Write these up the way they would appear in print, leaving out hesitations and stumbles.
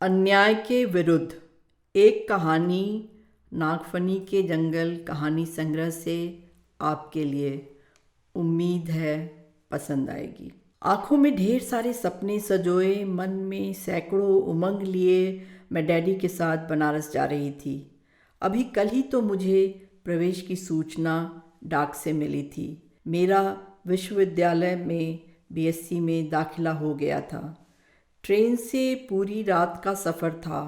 अन्याय के विरुद्ध एक कहानी नागफनी के जंगल कहानी संग्रह से आपके लिए। उम्मीद है पसंद आएगी। आंखों में ढेर सारे सपने सजोए, मन में सैकड़ों उमंग लिए मैं डैडी के साथ बनारस जा रही थी। अभी कल ही तो मुझे प्रवेश की सूचना डाक से मिली थी। मेरा विश्वविद्यालय में बीएससी में दाखिला हो गया था। ट्रेन से पूरी रात का सफ़र था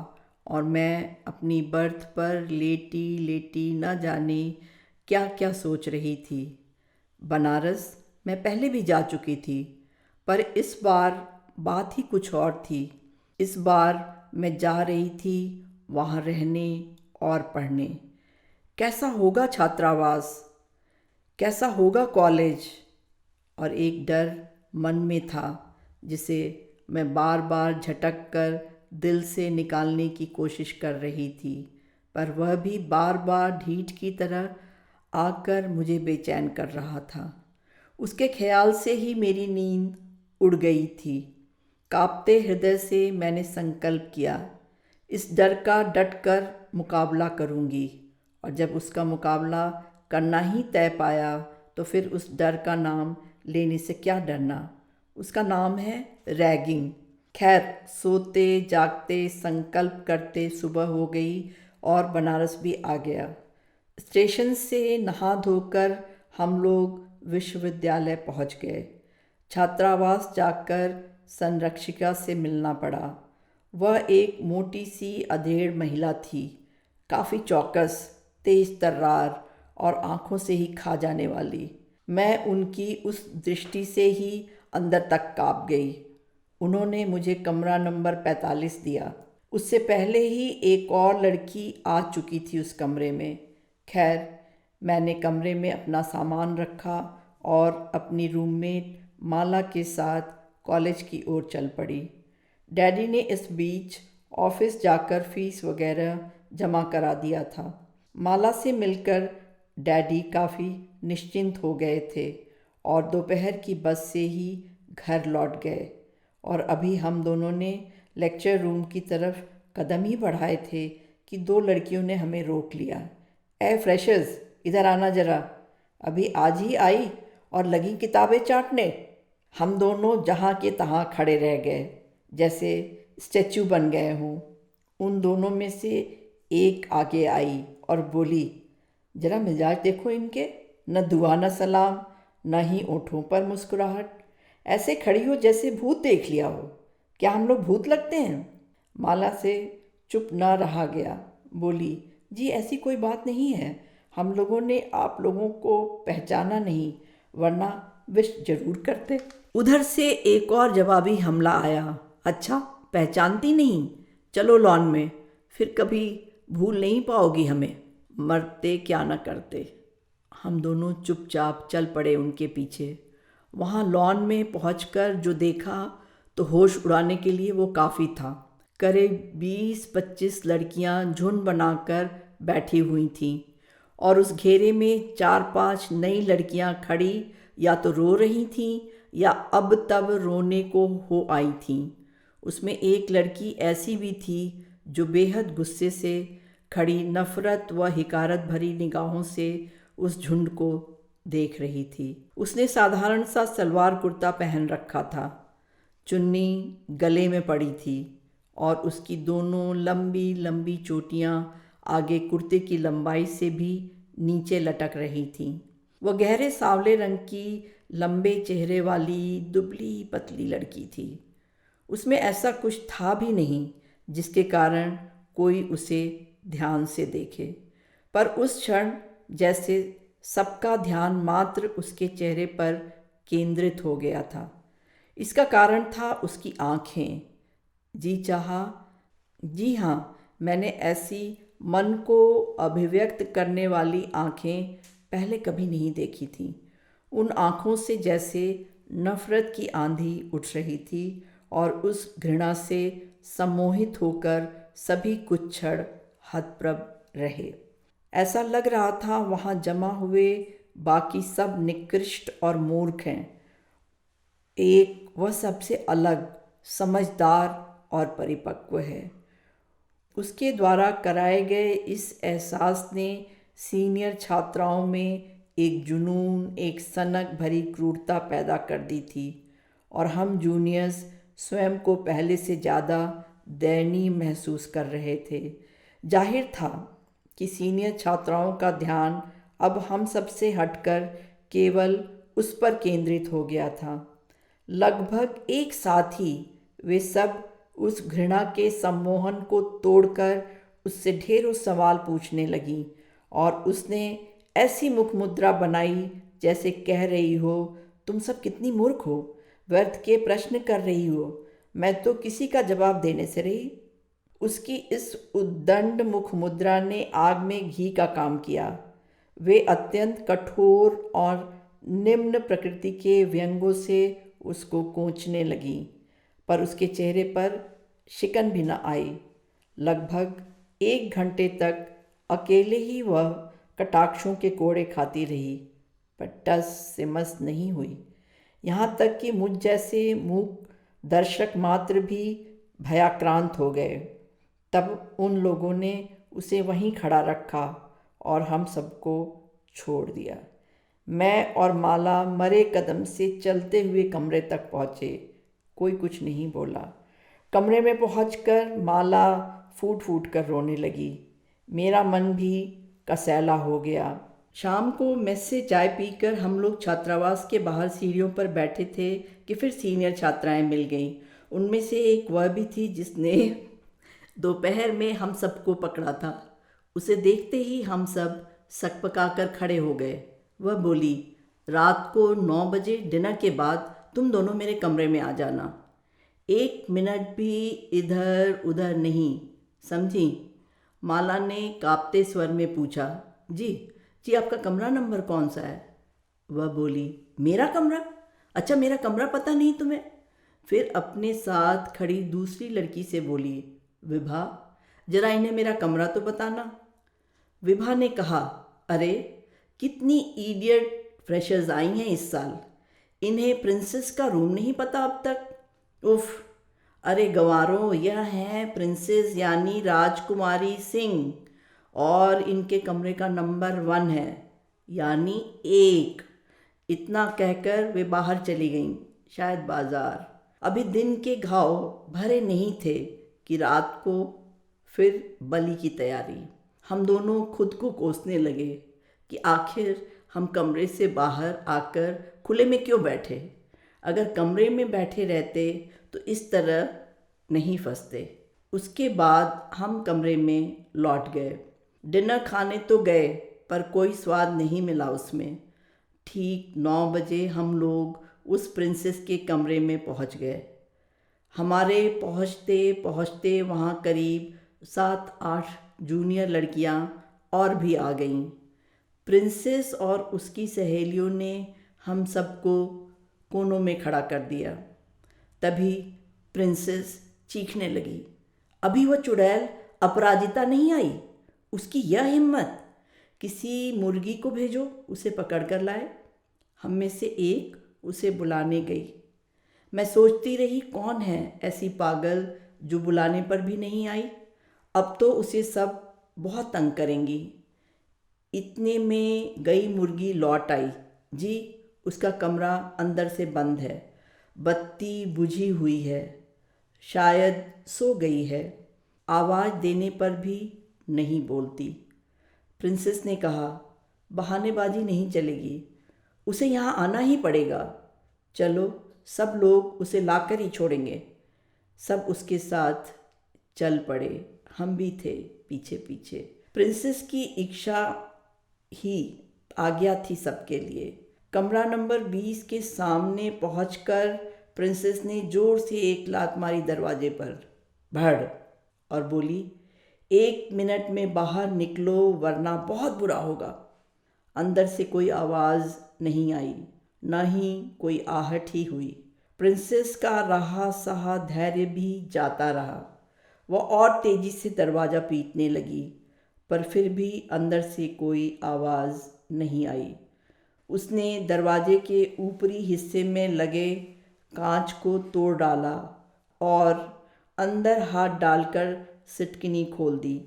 और मैं अपनी बर्थ पर लेटी लेटी न जाने क्या क्या सोच रही थी। बनारस मैं पहले भी जा चुकी थी, पर इस बार बात ही कुछ और थी। इस बार मैं जा रही थी वहाँ रहने और पढ़ने। कैसा होगा छात्रावास, कैसा होगा कॉलेज, और एक डर मन में था जिसे मैं बार बार झटक कर दिल से निकालने की कोशिश कर रही थी, पर वह भी बार बार ढीठ की तरह आकर मुझे बेचैन कर रहा था। उसके ख्याल से ही मेरी नींद उड़ गई थी। कांपते हृदय से मैंने संकल्प किया, इस डर का डट कर मुकाबला करूंगी, और जब उसका मुकाबला करना ही तय पाया तो फिर उस डर का नाम लेने से क्या डरना। उसका नाम है रैगिंग। खैर, सोते जागते संकल्प करते सुबह हो गई और बनारस भी आ गया। स्टेशन से नहा धोकर हम लोग विश्वविद्यालय पहुंच गए। छात्रावास जाकर संरक्षिका से मिलना पड़ा। वह एक मोटी सी अधेड़ महिला थी, काफ़ी चौकस, तेज तर्रार और आंखों से ही खा जाने वाली। मैं उनकी उस दृष्टि से ही अंदर तक काँप गई। उन्होंने मुझे कमरा नंबर 45 दिया। उससे पहले ही एक और लड़की आ चुकी थी उस कमरे में। खैर, मैंने कमरे में अपना सामान रखा और अपनी रूममेट माला के साथ कॉलेज की ओर चल पड़ी। डैडी ने इस बीच ऑफिस जाकर फीस वगैरह जमा करा दिया था। माला से मिलकर डैडी काफ़ी निश्चिंत हो गए थे और दोपहर की बस से ही घर लौट गए। और अभी हम दोनों ने लेक्चर रूम की तरफ कदम ही बढ़ाए थे कि दो लड़कियों ने हमें रोक लिया। ए फ्रेशर्स, इधर आना ज़रा, अभी आज ही आई और लगी किताबें चाटने। हम दोनों जहाँ के तहाँ खड़े रह गए, जैसे स्टैचू बन गए हों। उन दोनों में से एक आगे आई और बोली, जरा मिजाज देखो इनके, न दुआ न सलाम, न ही ओंठों पर मुस्कुराहट। ऐसे खड़ी हो जैसे भूत देख लिया हो। क्या हम लोग भूत लगते हैं? माला से चुप न रहा गया। बोली, जी ऐसी कोई बात नहीं है। हम लोगों ने आप लोगों को पहचाना नहीं, वरना विश जरूर करते। उधर से एक और जवाबी हमला आया, अच्छा पहचानती नहीं, चलो लॉन में, फिर कभी भूल नहीं पाओगी हमें। मरते क्या न करते। हम दोनों चुपचाप चल पड़े उनके पीछे। वहाँ लॉन में पहुंचकर जो देखा तो होश उड़ाने के लिए वो काफ़ी था। करीब 20-25 लड़कियाँ झुंड बनाकर बैठी हुई थीं और उस घेरे में 4-5 नई लड़कियाँ खड़ी या तो रो रही थीं या अब तब रोने को हो आई थीं। उसमें एक लड़की ऐसी भी थी जो बेहद गुस्से से खड़ी नफ़रत व हिकारत भरी निगाहों से उस झुंड को देख रही थी। उसने साधारण सा सलवार कुर्ता पहन रखा था, चुन्नी गले में पड़ी थी और उसकी दोनों लंबी लंबी चोटियाँ आगे कुर्ते की लंबाई से भी नीचे लटक रही थीं। वह गहरे सांवले रंग की लंबे चेहरे वाली दुबली पतली लड़की थी। उसमें ऐसा कुछ था भी नहीं जिसके कारण कोई उसे ध्यान से देखे, पर उस क्षण जैसे सबका ध्यान मात्र उसके चेहरे पर केंद्रित हो गया था। इसका कारण था उसकी आँखें। जी चाहा, जी हाँ, मैंने ऐसी मन को अभिव्यक्त करने वाली आँखें पहले कभी नहीं देखी थीं। उन आँखों से जैसे नफ़रत की आंधी उठ रही थी और उस घृणा से सम्मोहित होकर सभी कुछ क्षण हतप्रभ रहे। ऐसा लग रहा था वहाँ जमा हुए बाकी सब निकृष्ट और मूर्ख हैं, एक वह सबसे अलग, समझदार और परिपक्व है। उसके द्वारा कराए गए इस एहसास ने सीनियर छात्राओं में एक जुनून, एक सनक भरी क्रूरता पैदा कर दी थी और हम जूनियर्स स्वयं को पहले से ज़्यादा दयनीय महसूस कर रहे थे। जाहिर था कि सीनियर छात्राओं का ध्यान अब हम सब से हटकर केवल उस पर केंद्रित हो गया था। लगभग एक साथ ही वे सब उस घृणा के सम्मोहन को तोड़कर उससे ढेरों सवाल पूछने लगीं और उसने ऐसी मुख मुद्रा बनाई जैसे कह रही हो, तुम सब कितनी मूर्ख हो, व्यर्थ के प्रश्न कर रही हो, मैं तो किसी का जवाब देने से रही। उसकी इस उद्दंड मुख मुद्रा ने आग में घी का काम किया। वे अत्यंत कठोर और निम्न प्रकृति के व्यंग्यों से उसको कोंचने लगी, पर उसके चेहरे पर शिकन भी न आई। लगभग 1 घंटे तक अकेले ही वह कटाक्षों के कोड़े खाती रही, पर टस से मस नहीं हुई। यहाँ तक कि मुझ जैसे मूक दर्शक मात्र भी भयाक्रांत हो गए। तब उन लोगों ने उसे वहीं खड़ा रखा और हम सबको छोड़ दिया। मैं और माला मरे कदम से चलते हुए कमरे तक पहुँचे। कोई कुछ नहीं बोला। कमरे में पहुंचकर माला फूट फूट कर रोने लगी। मेरा मन भी कसैला हो गया। शाम को मेस से चाय पीकर हम लोग छात्रावास के बाहर सीढ़ियों पर बैठे थे कि फिर सीनियर छात्राएं मिल गईं। उनमें से एक वह भी थी जिसने दोपहर में हम सबको पकड़ा था। उसे देखते ही हम सब सकपकाकर खड़े हो गए। वह बोली, रात को 9 बजे डिनर के बाद तुम दोनों मेरे कमरे में आ जाना। 1 मिनट भी इधर उधर नहीं, समझी? माला ने कांपते स्वर में पूछा। जी जी, आपका कमरा नंबर कौन सा है? वह बोली, मेरा कमरा? अच्छा, मेरा कमरा पता नहीं तुम्हें? फिर अपने साथ खड़ी दूसरी लड़की से बोली, विभा, जरा इन्हें मेरा कमरा तो बताना। विभा ने कहा, अरे कितनी इडियट फ्रेशर्स आई हैं इस साल, इन्हें प्रिंसेस का रूम नहीं पता अब तक। उफ, अरे गंवारों, यह हैं प्रिंसेस यानी राजकुमारी सिंह और इनके कमरे का नंबर 1 है, यानी 1। इतना कहकर वे बाहर चली गईं, शायद बाजार। अभी दिन के घाव भरे नहीं थे कि रात को फिर बलि की तैयारी। हम दोनों खुद को कोसने लगे कि आखिर हम कमरे से बाहर आकर खुले में क्यों बैठे। अगर कमरे में बैठे रहते तो इस तरह नहीं फंसते। उसके बाद हम कमरे में लौट गए। डिनर खाने तो गए, पर कोई स्वाद नहीं मिला उसमें। ठीक 9 बजे हम लोग उस प्रिंसेस के कमरे में पहुंच गए। हमारे पहुंचते पहुंचते वहाँ करीब 7-8 जूनियर लड़कियाँ और भी आ गईं। प्रिंसेस और उसकी सहेलियों ने हम सबको कोनों में खड़ा कर दिया। तभी प्रिंसेस चीखने लगी, अभी वह चुड़ैल अपराजिता नहीं आई? उसकी यह हिम्मत! किसी मुर्गी को भेजो, उसे पकड़ कर लाए। हम में से एक उसे बुलाने गई। मैं सोचती रही, कौन है ऐसी पागल जो बुलाने पर भी नहीं आई। अब तो उसे सब बहुत तंग करेंगी। इतने में गई मुर्गी लौट आई। जी, उसका कमरा अंदर से बंद है, बत्ती बुझी हुई है, शायद सो गई है। आवाज़ देने पर भी नहीं बोलती। प्रिंसेस ने कहा, बहानेबाजी नहीं चलेगी, उसे यहाँ आना ही पड़ेगा। चलो, सब लोग उसे लाकर ही छोड़ेंगे। सब उसके साथ चल पड़े। हम भी थे पीछे पीछे। प्रिंसेस की इच्छा ही आज्ञा थी सबके लिए। कमरा नंबर 20 के सामने पहुंचकर प्रिंसेस ने जोर से एक लात मारी दरवाजे पर, भड़, और बोली, 1 मिनट में बाहर निकलो वरना बहुत बुरा होगा। अंदर से कोई आवाज़ नहीं आई, न ही कोई आहट ही हुई। प्रिंसेस का रहा सहा धैर्य भी जाता रहा। वह और तेजी से दरवाज़ा पीटने लगी, पर फिर भी अंदर से कोई आवाज़ नहीं आई। उसने दरवाजे के ऊपरी हिस्से में लगे कांच को तोड़ डाला और अंदर हाथ डालकर सिटकिनी खोल दी।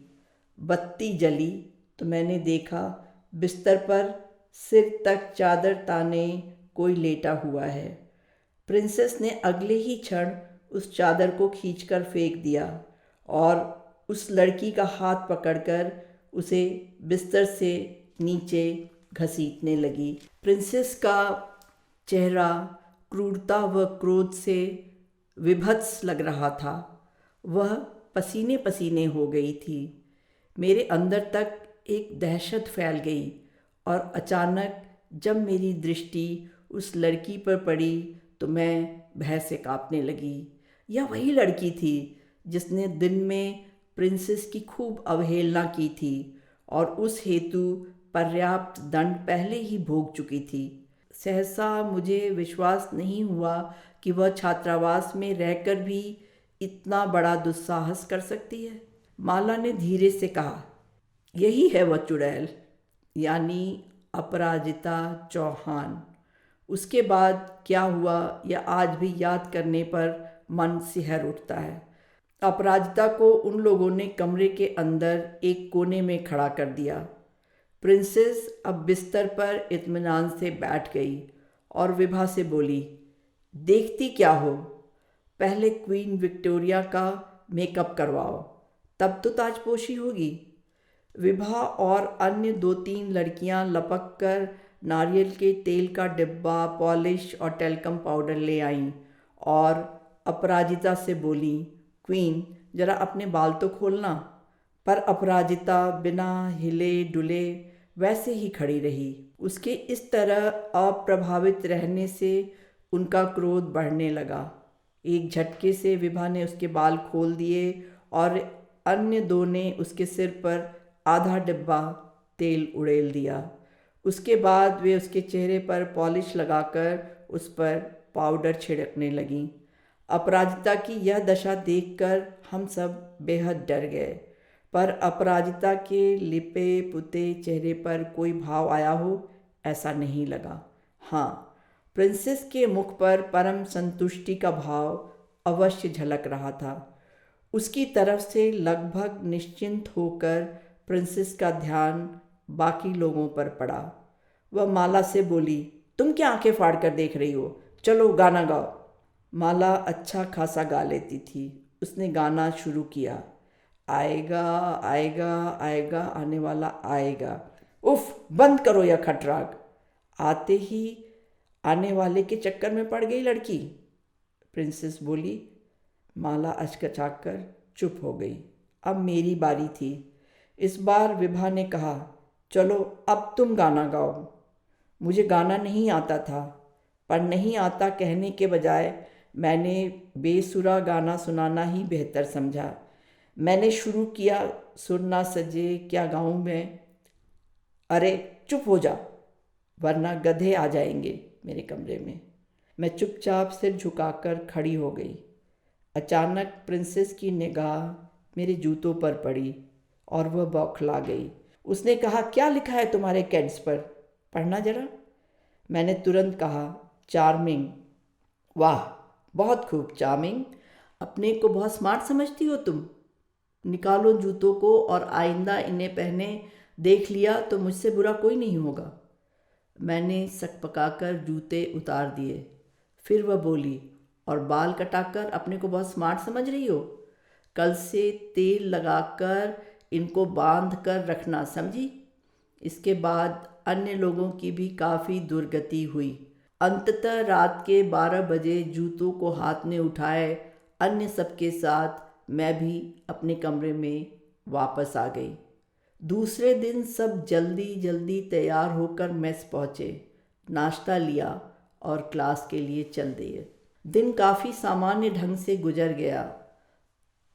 बत्ती जली तो मैंने देखा बिस्तर पर सिर तक चादर ताने कोई लेटा हुआ है। प्रिंसेस ने अगले ही क्षण उस चादर को खींचकर फेंक दिया और उस लड़की का हाथ पकड़कर उसे बिस्तर से नीचे घसीटने लगी। प्रिंसेस का चेहरा क्रूरता व क्रोध से विभत्स लग रहा था। वह पसीने पसीने हो गई थी। मेरे अंदर तक एक दहशत फैल गई और अचानक जब मेरी दृष्टि उस लड़की पर पड़ी तो मैं भय से कांपने लगी। यह वही लड़की थी जिसने दिन में प्रिंसेस की खूब अवहेलना की थी और उस हेतु पर्याप्त दंड पहले ही भोग चुकी थी। सहसा मुझे विश्वास नहीं हुआ कि वह छात्रावास में रहकर भी इतना बड़ा दुस्साहस कर सकती है। माला ने धीरे से कहा, यही है वह चुड़ैल, यानी अपराजिता चौहान। उसके बाद क्या हुआ यह आज भी याद करने पर मन सिहर उठता है। अपराजिता को उन लोगों ने कमरे के अंदर एक कोने में खड़ा कर दिया। प्रिंसेस अब बिस्तर पर इत्मीनान से बैठ गई और विभा से बोली, देखती क्या हो, पहले क्वीन विक्टोरिया का मेकअप करवाओ, तब तो ताजपोशी होगी। विभा और अन्य 2-3 लड़कियां लपक कर नारियल के तेल का डिब्बा, पॉलिश और टेल्कम पाउडर ले आईं और अपराजिता से बोली, क्वीन जरा अपने बाल तो खोलना। पर अपराजिता बिना हिले डुले वैसे ही खड़ी रही। उसके इस तरह अप्रभावित रहने से उनका क्रोध बढ़ने लगा। एक झटके से विभा ने उसके बाल खोल दिए और अन्य 2 ने उसके सिर पर आधा डिब्बा तेल उड़ेल दिया। उसके बाद वे उसके चेहरे पर पॉलिश लगाकर उस पर पाउडर छिड़कने लगीं। अपराजिता की यह दशा देखकर हम सब बेहद डर गए, पर अपराजिता के लिपे पुते चेहरे पर कोई भाव आया हो ऐसा नहीं लगा। हाँ, प्रिंसेस के मुख पर परम संतुष्टि का भाव अवश्य झलक रहा था। उसकी तरफ से लगभग निश्चिंत होकर प्रिंसेस का ध्यान बाकी लोगों पर पड़ा। वह माला से बोली, तुम क्या आंखें फाड़ कर देख रही हो, चलो गाना गाओ। माला अच्छा खासा गा लेती थी। उसने गाना शुरू किया, आएगा आएगा आएगा आने वाला आएगा। उफ, बंद करो यह खटराग। आते ही आने वाले के चक्कर में पड़ गई लड़की, प्रिंसेस बोली। माला अचकचाकर चुप हो गई। अब मेरी बारी थी। इस बार विभा ने कहा, चलो अब तुम गाना गाओ। मुझे गाना नहीं आता था, पर नहीं आता कहने के बजाय मैंने बेसुरा गाना सुनाना ही बेहतर समझा। मैंने शुरू किया, सुर ना सजे क्या गाऊं मैं। अरे चुप हो जा, वरना गधे आ जाएंगे मेरे कमरे में। मैं चुपचाप सिर झुकाकर खड़ी हो गई। अचानक प्रिंसेस की निगाह मेरे जूतों पर पड़ी और वह बौखला गई। उसने कहा, क्या लिखा है तुम्हारे कैड्स पर, पढ़ना जरा। मैंने तुरंत कहा, चार्मिंग। वाह, बहुत खूब, चार्मिंग। अपने को बहुत स्मार्ट समझती हो तुम। निकालो जूतों को और आइंदा इन्हें पहने देख लिया तो मुझसे बुरा कोई नहीं होगा। मैंने सकपकाकर जूते उतार दिए। फिर वह बोली, और बाल कटाकर अपने को बहुत स्मार्ट समझ रही हो। कल से तेल लगाकर इनको बांध कर रखना, समझी। इसके बाद अन्य लोगों की भी काफ़ी दुर्गति हुई। अंततः रात के 12 बजे जूतों को हाथ में उठाए अन्य सबके साथ मैं भी अपने कमरे में वापस आ गई। दूसरे दिन सब जल्दी जल्दी तैयार होकर मेस पहुँचे, नाश्ता लिया और क्लास के लिए चल दिए। दिन काफ़ी सामान्य ढंग से गुजर गया।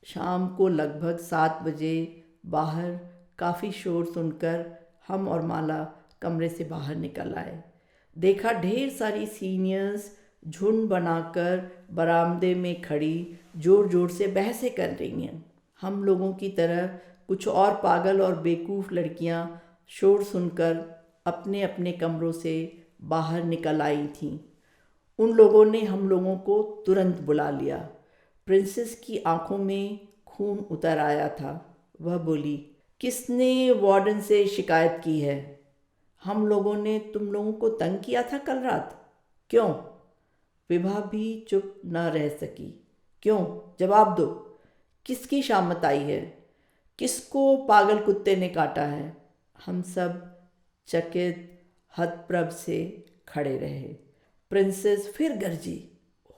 शाम को लगभग 7 बजे बाहर काफ़ी शोर सुनकर हम और माला कमरे से बाहर निकल आए। देखा ढेर सारी सीनियर्स झुंड बनाकर बरामदे में खड़ी जोर जोर से बहसें कर रही हैं। हम लोगों की तरह कुछ और पागल और बेवकूफ़ लड़कियां शोर सुनकर अपने अपने कमरों से बाहर निकल आई थीं। उन लोगों ने हम लोगों को तुरंत बुला लिया। प्रिंसेस की आंखों में खून उतर आया था। वह बोली, किसने वार्डन से शिकायत की है? हम लोगों ने तुम लोगों को तंग किया था कल रात। क्यों? विभा भी चुप न रह सकी। क्यों? जवाब दो। किसकी शामत आई है? किसको पागल कुत्ते ने काटा है? हम सब चकित हतप्रभ से खड़े रहे। प्रिंसेस फिर गरजी,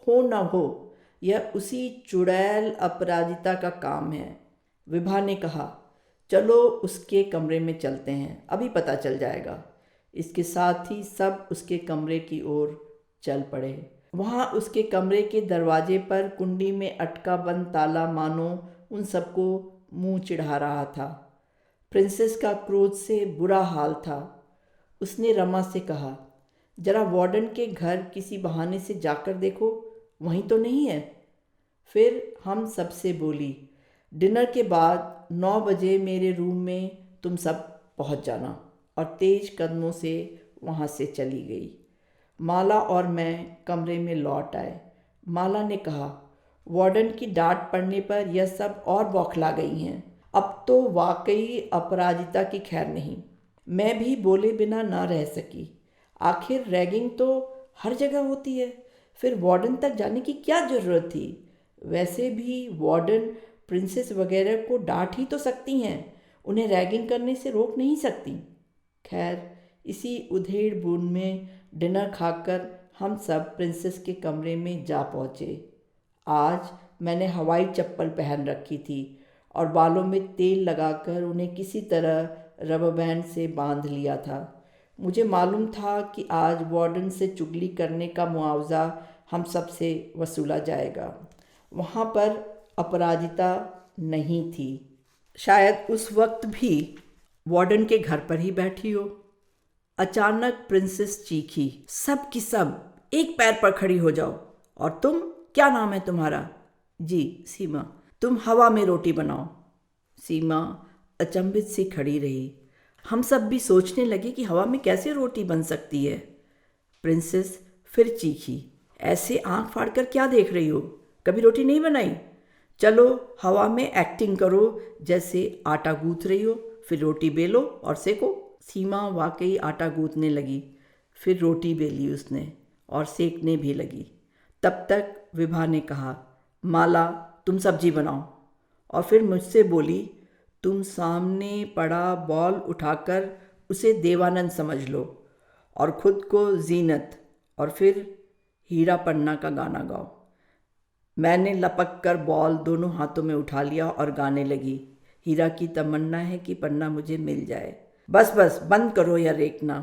हो न हो, यह उसी चुड़ैल अपराजिता का काम है। विभा ने कहा, चलो उसके कमरे में चलते हैं, अभी पता चल जाएगा। इसके साथ ही सब उसके कमरे की ओर चल पड़े। वहाँ उसके कमरे के दरवाजे पर कुंडी में अटका बंद ताला मानो उन सबको मुंह चिढ़ा रहा था। प्रिंसेस का क्रोध से बुरा हाल था। उसने रमा से कहा, जरा वार्डन के घर किसी बहाने से जाकर देखो, वहीं तो नहीं है। फिर हम सबसे बोली, डिनर के बाद 9 बजे मेरे रूम में तुम सब पहुंच जाना। और तेज कदमों से वहाँ से चली गई। माला और मैं कमरे में लौट आए। माला ने कहा, वार्डन की डांट पड़ने पर यह सब और बौखला गई हैं। अब तो वाकई अपराजिता की खैर नहीं। मैं भी बोले बिना ना रह सकी। आखिर रैगिंग तो हर जगह होती है, फिर वार्डन तक जाने की क्या ज़रूरत थी? वैसे भी वार्डन प्रिंसेस वगैरह को डांट ही तो सकती हैं, उन्हें रैगिंग करने से रोक नहीं सकती। खैर, इसी उधेड़ बुन में डिनर खाकर हम सब प्रिंसेस के कमरे में जा पहुँचे। आज मैंने हवाई चप्पल पहन रखी थी और बालों में तेल लगाकर उन्हें किसी तरह रबर बैंड से बांध लिया था। मुझे मालूम था कि आज वार्डन से चुगली करने का मुआवजा हम सब से वसूला जाएगा। वहाँ पर अपराजिता नहीं थी। शायद उस वक्त भी वार्डन के घर पर ही बैठी हो। अचानक प्रिंसेस चीखी, सब की सब एक पैर पर खड़ी हो जाओ। और तुम, क्या नाम है तुम्हारा? जी, सीमा। तुम हवा में रोटी बनाओ। सीमा अचंभित सी खड़ी रही। हम सब भी सोचने लगे कि हवा में कैसे रोटी बन सकती है। प्रिंसेस फिर चीखी, ऐसे आंख फाड़कर क्या देख रही हो? कभी रोटी नहीं बनाई? चलो हवा में एक्टिंग करो जैसे आटा गूंथ रही हो, फिर रोटी बेलो और सेको। सीमा वाकई आटा गूंथने लगी। फिर रोटी बेली उसने और सेकने भी लगी। तब तक विभा ने कहा, माला तुम सब्जी बनाओ। और फिर मुझसे बोली, तुम सामने पड़ा बॉल उठाकर उसे देवानंद समझ लो और खुद को जीनत, और फिर हीरा पन्ना का गाना गाओ। मैंने लपक कर बॉल दोनों हाथों में उठा लिया और गाने लगी, हीरा की तमन्ना है कि पन्ना मुझे मिल जाए। बस बस बंद करो यह रेखना।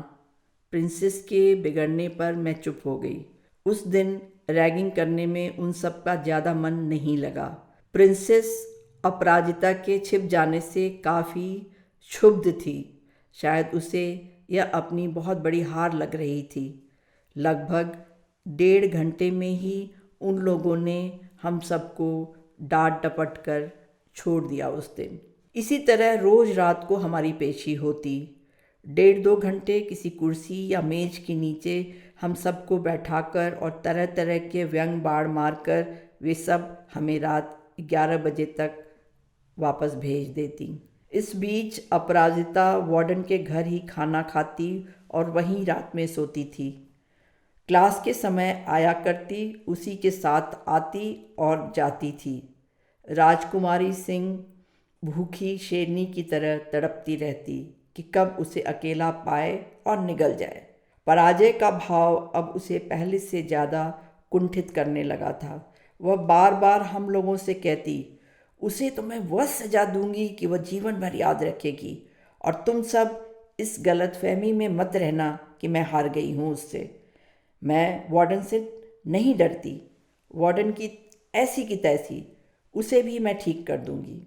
प्रिंसेस के बिगड़ने पर मैं चुप हो गई। उस दिन रैगिंग करने में उन सब का ज़्यादा मन नहीं लगा। प्रिंसेस अपराजिता के छिप जाने से काफ़ी क्षुब्ध थी। शायद उसे यह अपनी बहुत बड़ी हार लग रही थी। लगभग 1.5 घंटे में ही उन लोगों ने हम सबको डांट डपट कर छोड़ दिया उस दिन। इसी तरह रोज़ रात को हमारी पेशी होती। 1.5-2 घंटे किसी कुर्सी या मेज के नीचे हम सबको बैठाकर और तरह तरह के व्यंग बाण मारकर वे सब हमें रात 11 बजे तक वापस भेज देती। इस बीच अपराजिता वार्डन के घर ही खाना खाती और वहीं रात में सोती थी। क्लास के समय आया करती, उसी के साथ आती और जाती थी। राजकुमारी सिंह भूखी शेरनी की तरह तड़पती रहती कि कब उसे अकेला पाए और निगल जाए। पराजय का भाव अब उसे पहले से ज़्यादा कुंठित करने लगा था। वह बार बार हम लोगों से कहती, उसे तो मैं वह सजा दूंगी कि वह जीवन भर याद रखेगी, और तुम सब इस गलतफहमी में मत रहना कि मैं हार गई हूँ उससे। मैं वार्डन से नहीं डरती। वार्डन की ऐसी की तैसी, उसे भी मैं ठीक कर दूंगी।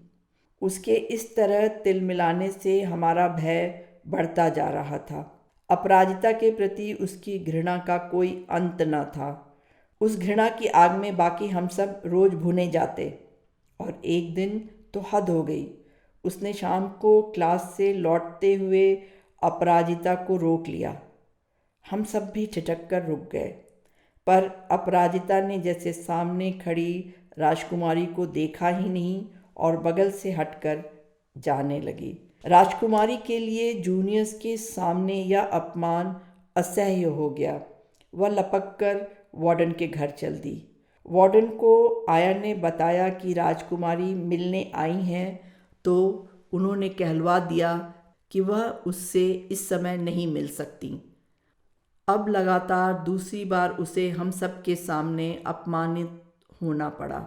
उसके इस तरह तिल मिलाने से हमारा भय बढ़ता जा रहा था। अपराजिता के प्रति उसकी घृणा का कोई अंत न था। उस घृणा की आग में बाकी हम सब रोज भुने जाते। और एक दिन तो हद हो गई। उसने शाम को क्लास से लौटते हुए अपराजिता को रोक लिया। हम सब भी ठिठक कर रुक गए, पर अपराजिता ने जैसे सामने खड़ी राजकुमारी को देखा ही नहीं और बगल से हटकर जाने लगी। राजकुमारी के लिए जूनियर्स के सामने यह अपमान असह्य हो गया। वह लपक कर वार्डन के घर चल दी। वार्डन को आया ने बताया कि राजकुमारी मिलने आई हैं, तो उन्होंने कहलवा दिया कि वह उससे इस समय नहीं मिल सकती। अब लगातार दूसरी बार उसे हम सब के सामने अपमानित होना पड़ा।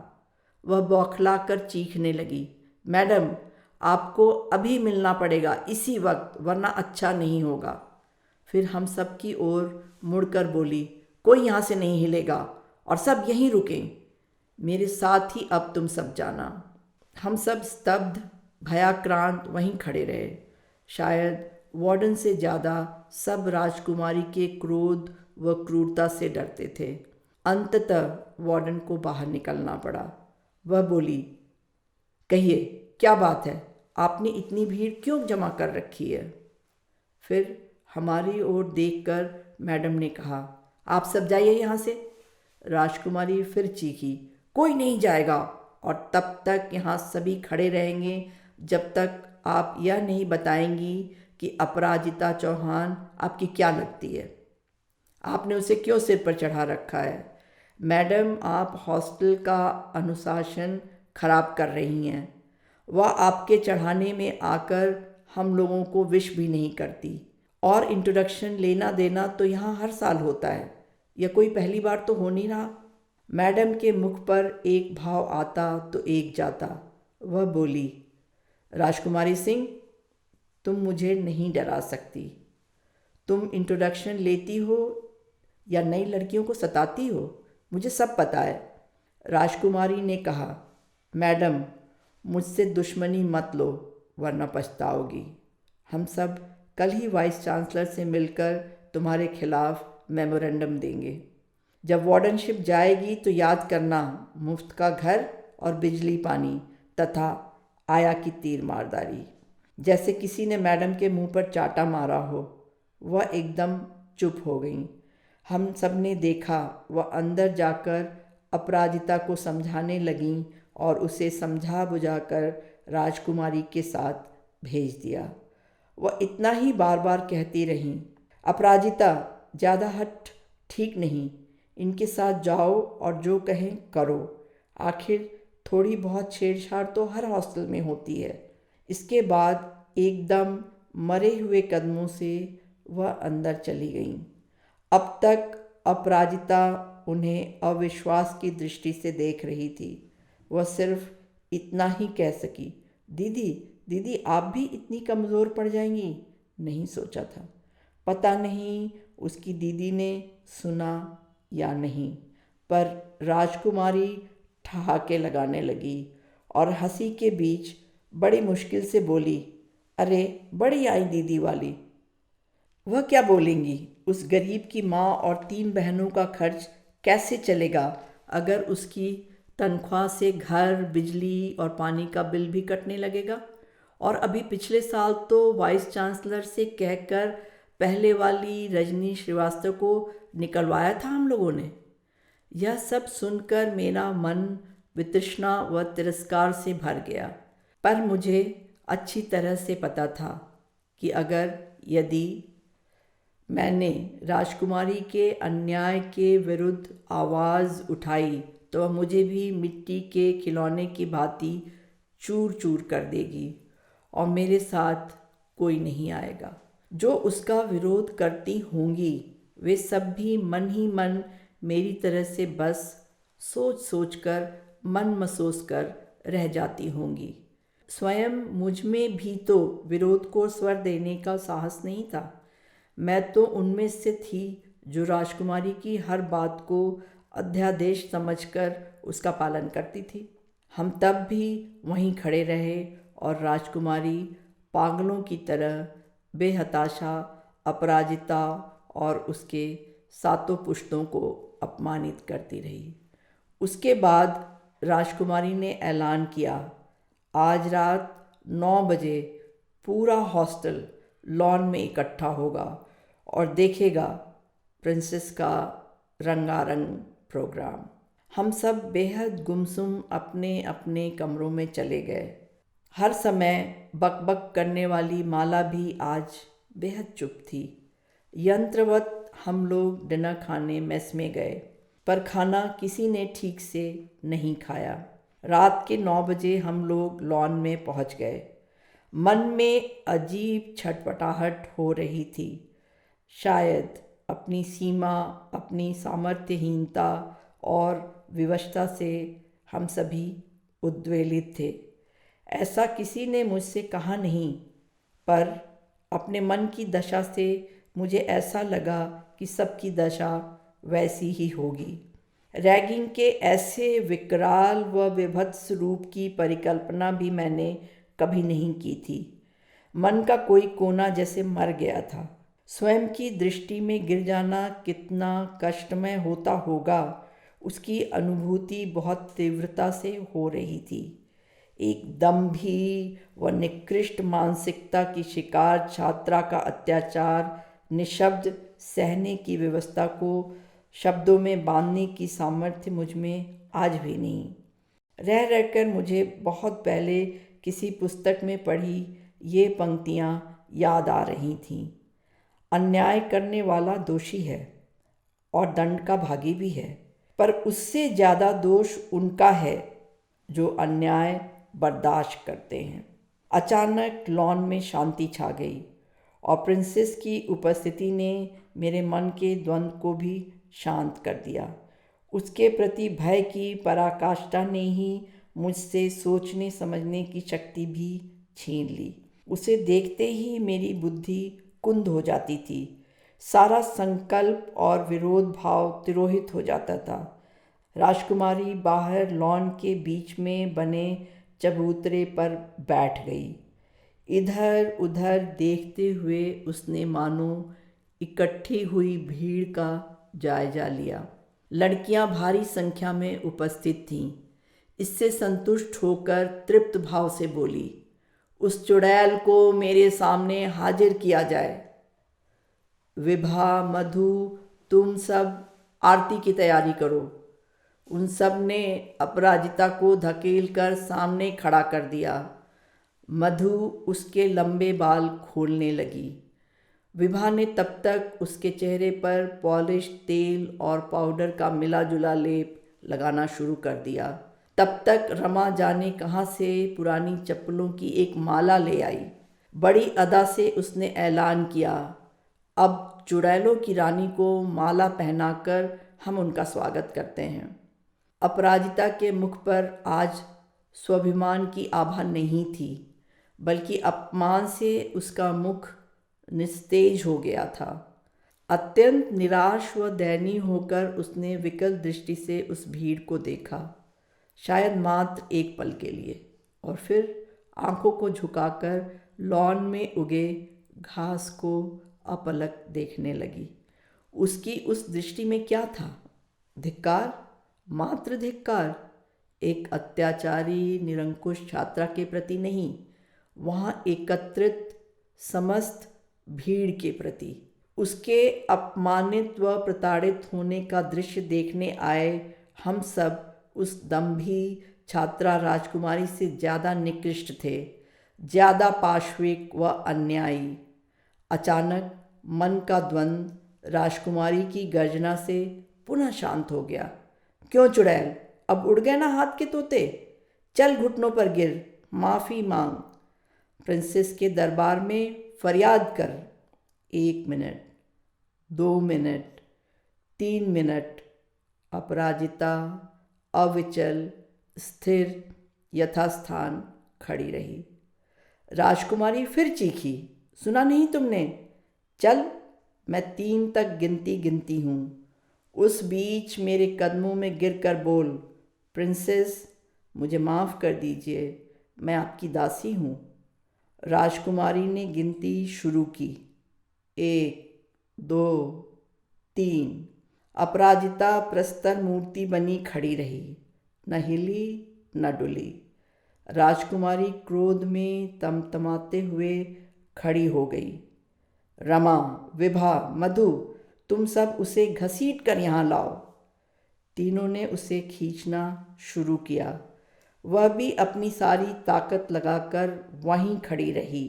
वह बौखला कर चीखने लगी, मैडम, आपको अभी मिलना पड़ेगा, इसी वक्त, वरना अच्छा नहीं होगा। फिर हम सब की ओर मुड़कर बोली, कोई यहाँ से नहीं हिलेगा और सब यहीं रुकें। मेरे साथ ही अब तुम सब जाना। हम सब स्तब्ध, भयाक्रांत वहीं खड़े रहे। शायद वार्डन से ज़्यादा सब राजकुमारी के क्रोध व क्रूरता से डरते थे। अंततः वार्डन को बाहर निकलना पड़ा। वह बोली, कहिए क्या बात है, आपने इतनी भीड़ क्यों जमा कर रखी है? फिर हमारी ओर देखकर मैडम ने कहा, आप सब जाइए यहाँ से। राजकुमारी फिर चीखी, कोई नहीं जाएगा और तब तक यहाँ सभी खड़े रहेंगे जब तक आप यह नहीं बताएंगी कि अपराजिता चौहान आपकी क्या लगती है। आपने उसे क्यों सिर पर चढ़ा रखा है? मैडम, आप हॉस्टल का अनुशासन खराब कर रही हैं। वह आपके चढ़ाने में आकर हम लोगों को विश भी नहीं करती। और इंट्रोडक्शन लेना देना तो यहाँ हर साल होता है, यह कोई पहली बार तो हो नहीं रहा। मैडम के मुख पर एक भाव आता तो एक जाता। वह बोली, राजकुमारी सिंह, तुम मुझे नहीं डरा सकती। तुम इंट्रोडक्शन लेती हो या नई लड़कियों को सताती हो, मुझे सब पता है। राजकुमारी ने कहा, मैडम, मुझसे दुश्मनी मत लो वरना पछताओगी। हम सब कल ही वाइस चांसलर से मिलकर तुम्हारे खिलाफ मेमोरेंडम देंगे। जब वार्डनशिप जाएगी तो याद करना, मुफ्त का घर और बिजली पानी तथा आया की तीर मारदारी। जैसे किसी ने मैडम के मुंह पर चाटा मारा हो। वह एकदम चुप हो गई। हम सब ने देखा वह अंदर जाकर अपराजिता को समझाने लगीं और उसे समझा बुझाकर राजकुमारी के साथ भेज दिया। वह इतना ही बार बार कहती रहीं, अपराजिता, ज़्यादा हट ठीक नहीं, इनके साथ जाओ और जो कहें करो। आखिर थोड़ी बहुत छेड़छाड़ तो हर हॉस्टल में होती है। इसके बाद एकदम मरे हुए कदमों से वह अंदर चली गईं। अब तक अपराजिता उन्हें अविश्वास की दृष्टि से देख रही थी। वह सिर्फ इतना ही कह सकी, दीदी, दीदी, आप भी इतनी कमज़ोर पड़ जाएंगी, नहीं सोचा था। पता नहीं उसकी दीदी ने सुना या नहीं, पर राजकुमारी ठहाके लगाने लगी और हंसी के बीच बड़ी मुश्किल से बोली, अरे बड़ी आई दीदी वाली। वह क्या बोलेंगी? उस गरीब की माँ और 3 बहनों का खर्च कैसे चलेगा अगर उसकी तनख्वाह से घर, बिजली और पानी का बिल भी कटने लगेगा? और अभी पिछले साल तो वाइस चांसलर से कहकर पहले वाली रजनी श्रीवास्तव को निकलवाया था हम लोगों ने। यह सब सुनकर मेरा मन वितृष्णा व तिरस्कार से भर गया। पर मुझे अच्छी तरह से पता था कि यदि मैंने राजकुमारी के अन्याय के विरुद्ध आवाज़ उठाई तो वह मुझे भी मिट्टी के खिलौने की भांति चूर चूर कर देगी और मेरे साथ कोई नहीं आएगा। जो उसका विरोध करती होंगी वे सब भी मन ही मन मेरी तरह से बस सोच सोच कर मन महसूस कर रह जाती होंगी। स्वयं मुझ में भी तो विरोध को स्वर देने का साहस नहीं था। मैं तो उनमें से थी जो राजकुमारी की हर बात को अध्यादेश समझकर उसका पालन करती थी। हम तब भी वहीं खड़े रहे और राजकुमारी पागलों की तरह बेहताशा अपराजिता और उसके सातों पुश्तों को अपमानित करती रही। उसके बाद राजकुमारी ने ऐलान किया, आज रात 9 बजे पूरा हॉस्टल लॉन में इकट्ठा होगा और देखेगा प्रिंसेस का रंगारंग प्रोग्राम। हम सब बेहद गुमसुम अपने अपने कमरों में चले गए। हर समय बकबक करने वाली माला भी आज बेहद चुप थी। यंत्रवत हम लोग डिनर खाने मेस में गए, पर खाना किसी ने ठीक से नहीं खाया। रात के 9 बजे हम लोग लॉन में पहुंच गए। मन में अजीब छटपटाहट हो रही थी। शायद अपनी सीमा, अपनी सामर्थ्यहीनता और विवशता से हम सभी उद्वेलित थे। ऐसा किसी ने मुझसे कहा नहीं, पर अपने मन की दशा से मुझे ऐसा लगा कि सबकी दशा वैसी ही होगी। रैगिंग के ऐसे विकराल व विभत्स रूप की परिकल्पना भी मैंने कभी नहीं की थी। मन का कोई कोना जैसे मर गया था। स्वयं की दृष्टि में गिर जाना कितना कष्टमय होता होगा, उसकी अनुभूति बहुत तीव्रता से हो रही थी। एक दंभी व निकृष्ट मानसिकता की शिकार छात्रा का अत्याचार निशब्द सहने की व्यवस्था को शब्दों में बांधने की सामर्थ्य मुझ में आज भी नहीं। रह रहकर मुझे बहुत पहले किसी पुस्तक में पढ़ी ये पंक्तियाँ याद आ रही थीं। अन्याय करने वाला दोषी है और दंड का भागी भी है, पर उससे ज़्यादा दोष उनका है जो अन्याय बर्दाश्त करते हैं। अचानक लॉन में शांति छा गई और प्रिंसेस की उपस्थिति ने मेरे मन के द्वंद्व को भी शांत कर दिया। उसके प्रति भय की पराकाष्ठा ने ही मुझसे सोचने समझने की शक्ति भी छीन ली। उसे देखते ही मेरी बुद्धि कुंद हो जाती थी। सारा संकल्प और विरोध भाव तिरोहित हो जाता था। राजकुमारी बाहर लॉन के बीच में बने चबूतरे पर बैठ गई। इधर उधर देखते हुए उसने मानो इकट्ठी हुई भीड़ का जायजा लिया। लड़कियां भारी संख्या में उपस्थित थीं। इससे संतुष्ट होकर तृप्त भाव से बोली, उस चुड़ैल को मेरे सामने हाजिर किया जाए। विभा, मधु, तुम सब आरती की तैयारी करो। उन सब ने अपराजिता को धकेल कर सामने खड़ा कर दिया। मधु उसके लंबे बाल खोलने लगी। विभा ने तब तक उसके चेहरे पर पॉलिश तेल और पाउडर का मिला जुला लेप लगाना शुरू कर दिया। तब तक रमा जाने कहाँ से पुरानी चप्पलों की एक माला ले आई। बड़ी अदा से उसने ऐलान किया, अब चुड़ैलों की रानी को माला पहनाकर हम उनका स्वागत करते हैं। अपराजिता के मुख पर आज स्वाभिमान की आभा नहीं थी, बल्कि अपमान से उसका मुख निस्तेज हो गया था। अत्यंत निराश व दयनीय होकर उसने विकल दृष्टि से उस भीड़ को देखा, शायद मात्र एक पल के लिए, और फिर आंखों को झुकाकर लॉन में उगे घास को अपलक देखने लगी। उसकी उस दृष्टि में क्या था? धिक्कार, मात्र धिक्कार। एक अत्याचारी निरंकुश छात्रा के प्रति नहीं, वहाँ एकत्रित समस्त भीड़ के प्रति। उसके अपमानित व प्रताड़ित होने का दृश्य देखने आए हम सब उस दंभी छात्रा राजकुमारी से ज़्यादा निकृष्ट थे, ज़्यादा पाशविक व अन्यायी। अचानक मन का द्वंद्व राजकुमारी की गर्जना से पुनः शांत हो गया। क्यों चुड़ैल, अब उड़ गए ना हाथ के तोते? चल घुटनों पर गिर, माफ़ी मांग, प्रिंसेस के दरबार में फरियाद कर। 1 मिनट, 2 मिनट, 3 मिनट। अपराजिता अविचल, स्थिर, यथास्थान खड़ी रही। राजकुमारी फिर चीखी, सुना नहीं तुमने? चल, मैं 3 तक गिनती हूँ। उस बीच मेरे कदमों में गिरकर बोल, प्रिंसेस मुझे माफ़ कर दीजिए, मैं आपकी दासी हूँ। राजकुमारी ने गिनती शुरू की। 1, 2, 3। अपराजिता प्रस्तर मूर्ति बनी खड़ी रही, न हिली न डुली। राजकुमारी क्रोध में तमतमाते हुए खड़ी हो गई। रमा, विभा, मधु, तुम सब उसे घसीट कर यहाँ लाओ। तीनों ने उसे खींचना शुरू किया। वह भी अपनी सारी ताकत लगाकर वहीं खड़ी रही।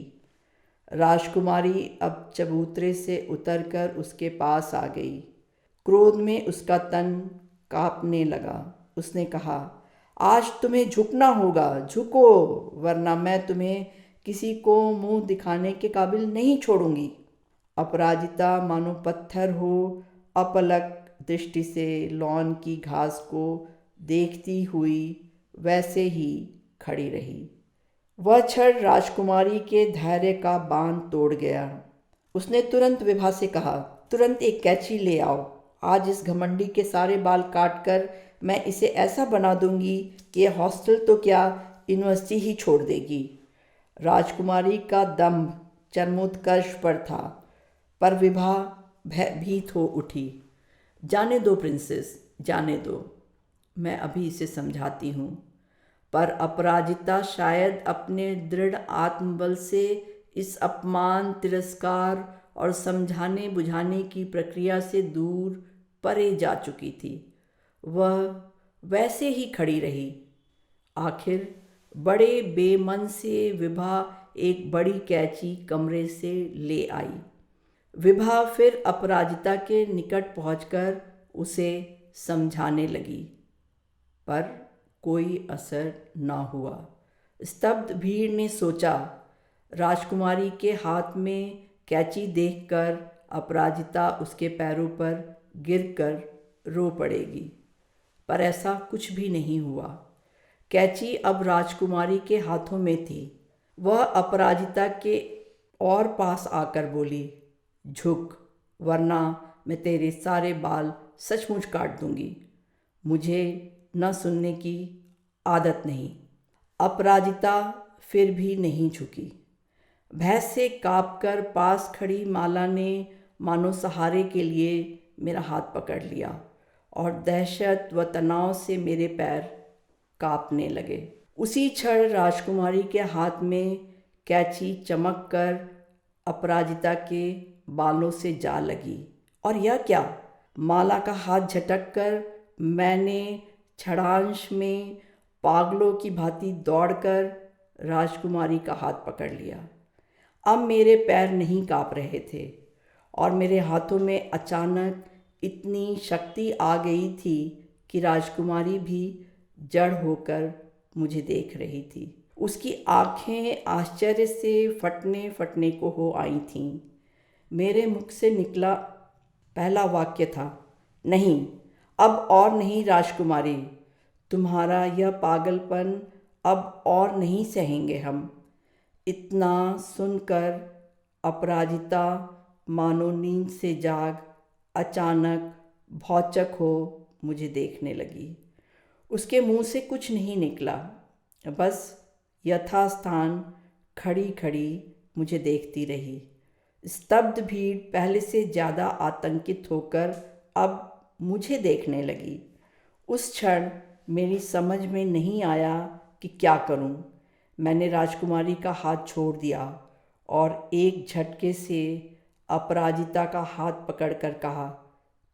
राजकुमारी अब चबूतरे से उतरकर उसके पास आ गई। क्रोध में उसका तन कांपने लगा। उसने कहा, आज तुम्हें झुकना होगा, झुको, वरना मैं तुम्हें किसी को मुंह दिखाने के काबिल नहीं छोड़ूंगी। अपराजिता मानो पत्थर हो अपलक दृष्टि से लॉन की घास को देखती हुई वैसे ही खड़ी रही। वह क्षण राजकुमारी के धैर्य का बांध तोड़ गया। उसने तुरंत विभा से कहा, तुरंत एक कैंची ले आओ। आज इस घमंडी के सारे बाल काटकर मैं इसे ऐसा बना दूंगी कि यह हॉस्टल तो क्या यूनिवर्सिटी ही छोड़ देगी। राजकुमारी का दम्भ चरमोत्कर्ष पर था, पर विभा भयभीत हो उठी। जाने दो प्रिंसेस, जाने दो, मैं अभी इसे समझाती हूँ। पर अपराजिता शायद अपने दृढ़ आत्मबल से इस अपमान, तिरस्कार और समझाने बुझाने की प्रक्रिया से दूर परे जा चुकी थी। वह वैसे ही खड़ी रही। आखिर बड़े बेमन से विभा एक बड़ी कैंची कमरे से ले आई। विभा फिर अपराजिता के निकट पहुंचकर उसे समझाने लगी, पर कोई असर न हुआ। स्तब्ध भीड़ ने सोचा, राजकुमारी के हाथ में कैंची देखकर अपराजिता उसके पैरों पर गिरकर रो पड़ेगी, पर ऐसा कुछ भी नहीं हुआ। कैंची अब राजकुमारी के हाथों में थी। वह अपराजिता के और पास आकर बोली, झुक, वरना मैं तेरे सारे बाल सचमुच काट दूंगी। मुझे न सुनने की आदत नहीं। अपराजिता फिर भी नहीं झुकी। भय से कांपकर पास खड़ी माला ने मानो सहारे के लिए मेरा हाथ पकड़ लिया और दहशत व तनाव से मेरे पैर कांपने लगे। उसी क्षण राजकुमारी के हाथ में कैंची चमक कर अपराजिता के बालों से जा लगी। और यह क्या, माला का हाथ झटक कर मैंने क्षणांश में पागलों की भांति दौड़कर राजकुमारी का हाथ पकड़ लिया। अब मेरे पैर नहीं कांप रहे थे और मेरे हाथों में अचानक इतनी शक्ति आ गई थी कि राजकुमारी भी जड़ होकर मुझे देख रही थी। उसकी आंखें आश्चर्य से फटने फटने को हो आई थीं। मेरे मुख से निकला पहला वाक्य था, नहीं, अब और नहीं राजकुमारी, तुम्हारा यह पागलपन अब और नहीं सहेंगे हम। इतना सुनकर अपराजिता मानो नींद से जाग अचानक भौचक हो मुझे देखने लगी। उसके मुंह से कुछ नहीं निकला, बस यथास्थान खड़ी खड़ी मुझे देखती रही। स्तब्ध भीड़ पहले से ज़्यादा आतंकित होकर अब मुझे देखने लगी। उस क्षण मेरी समझ में नहीं आया कि क्या करूं। मैंने राजकुमारी का हाथ छोड़ दिया और एक झटके से अपराजिता का हाथ पकड़कर कहा,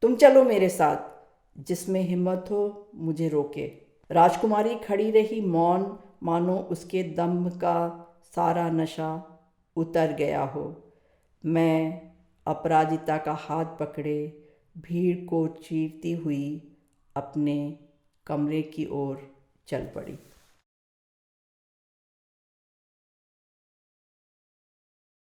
तुम चलो मेरे साथ, जिसमें हिम्मत हो मुझे रोके। राजकुमारी खड़ी रही मौन, मानो उसके दम्भ का सारा नशा उतर गया हो। मैं अपराजिता का हाथ पकड़े भीड़ को चीरती हुई अपने कमरे की ओर चल पड़ी।